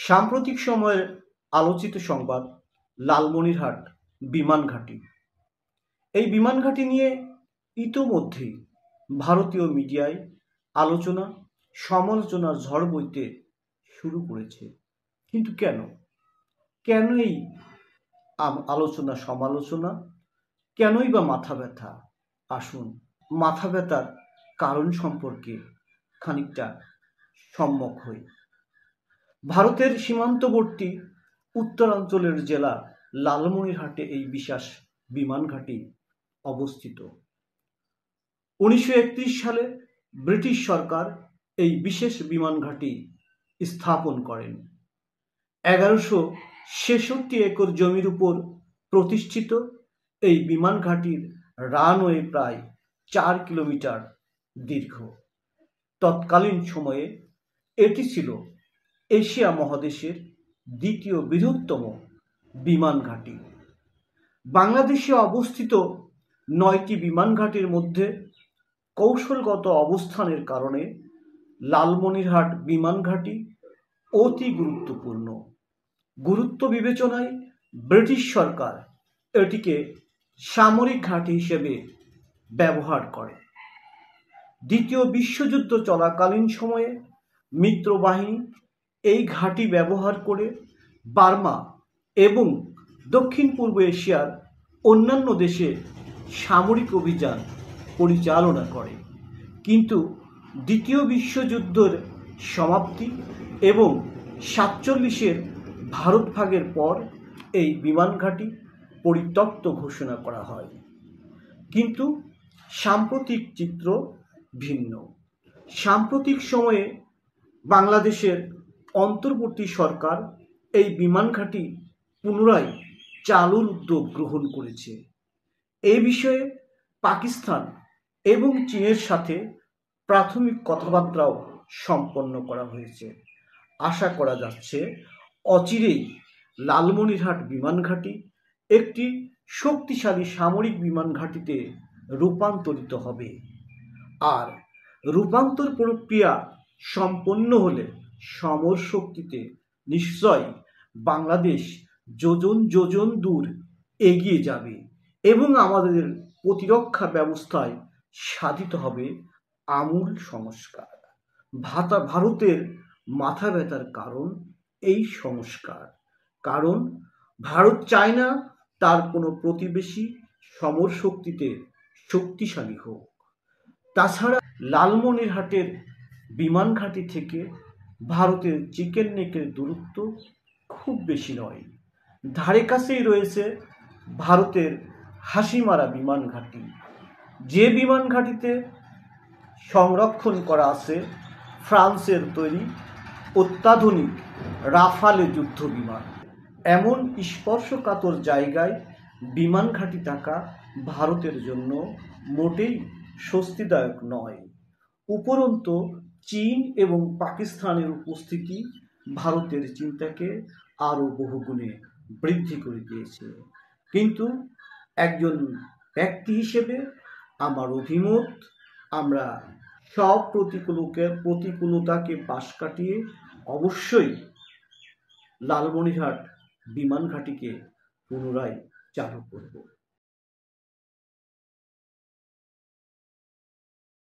সাম্প্রতিক সময়ের আলোচিত সংবাদ লালমনিরহাট বিমান ঘাঁটি। এই বিমান ঘাঁটি নিয়ে ইতোমধ্যেই ভারতীয় মিডিয়ায় আলোচনা সমালোচনার ঝড় বইতে শুরু করেছে। কিন্তু কেন এই আলোচনা সমালোচনা, কেনই বা মাথা ব্যথা? আসুন মাথা ব্যথার কারণ সম্পর্কে খানিকটা সম্মুখ হই। ভারতের সীমান্তবর্তী উত্তরাঞ্চলের জেলা লালমনিরহাটে এই বিশেষ বিমান ঘাঁটি অবস্থিত। 1931 সালে ব্রিটিশ সরকার এই বিশেষ বিমান ঘাঁটি স্থাপন করেন। 1166 একর জমির উপর প্রতিষ্ঠিত এই বিমান ঘাঁটির রানওয়ে প্রায় 4 কিলোমিটার দীর্ঘ। তৎকালীন সময়ে এটি ছিল এশিয়া মহাদেশের দ্বিতীয় বৃহত্তম বিমান ঘাঁটি। বাংলাদেশে অবস্থিত 9টি বিমান ঘাঁটির মধ্যে কৌশলগত অবস্থানের কারণে লালমনিরহাট বিমান ঘাঁটি অতি গুরুত্বপূর্ণ। গুরুত্ব বিবেচনায় ব্রিটিশ সরকার এটিকে সামরিক ঘাঁটি হিসেবে ব্যবহার করে। দ্বিতীয় বিশ্বযুদ্ধ চলাকালীন সময়ে মিত্রবাহিনী এই ঘাঁটি ব্যবহার করে বার্মা এবং দক্ষিণ পূর্ব এশিয়ার অন্যান্য দেশে সামরিক অভিযান পরিচালনা করে। কিন্তু দ্বিতীয় বিশ্বযুদ্ধের সমাপ্তি এবং 47-এর ভারত ভাগের পর এই বিমান ঘাঁটি পরিত্যক্ত ঘোষণা করা হয়। কিন্তু সাম্প্রতিক চিত্র ভিন্ন। সাম্প্রতিক সময়ে বাংলাদেশের অন্তর্বর্তী সরকার এই বিমান ঘাঁটি পুনরায় চালুর উদ্যোগ গ্রহণ করেছে। এই বিষয়ে পাকিস্তান এবং চীনের সাথে প্রাথমিক কথাবার্তাও সম্পন্ন করা হয়েছে। আশা করা যাচ্ছে অচিরেই লালমনিরহাট বিমান ঘাঁটি একটি শক্তিশালী সামরিক বিমান ঘাঁটিতে রূপান্তরিত হবে। আর রূপান্তর প্রক্রিয়া সম্পন্ন হলে সমর শক্তিতে নিশ্চয় বাংলাদেশ যোজন যোজন দূর এগিয়ে যাবে এবং আমাদের প্রতিরক্ষা ব্যবস্থায় সাধিত হবে আমূল সংস্কার। ভারতের মাথা ব্যথার কারণ এই সংস্কার। কারণ ভারত চায় না তার কোনো প্রতিবেশী সমর শক্তিতে শক্তিশালী হোক। তাছাড়া লালমনিরহাটের বিমান ঘাঁটি থেকে ভারতের চিকেন নেকের দূরত্ব খুব বেশি নয়। ধারে কাছেই রয়েছে ভারতের হাসিমারা বিমান ঘাঁটি, যে বিমান ঘাঁটিতে সংরক্ষণ করা আছে ফ্রান্সের তৈরি অত্যাধুনিক রাফালে যুদ্ধ বিমান। এমন স্পর্শকাতর জায়গায় বিমান ঘাঁটি থাকা ভারতের জন্য মোটেই স্বস্তিদায়ক নয়। উপরন্তু চীন এবং পাকিস্তানের উপস্থিতি ভারতের চিন্তাকে আরও বহুগুণে বৃদ্ধি করে দিয়েছে। কিন্তু একজন ব্যক্তি হিসেবে আমার অভিমত, আমরা সব প্রতিকূলতাকে পাশ কাটিয়ে অবশ্যই লালমনিরহাট বিমান ঘাঁটিকে পুনরায় চালু করব।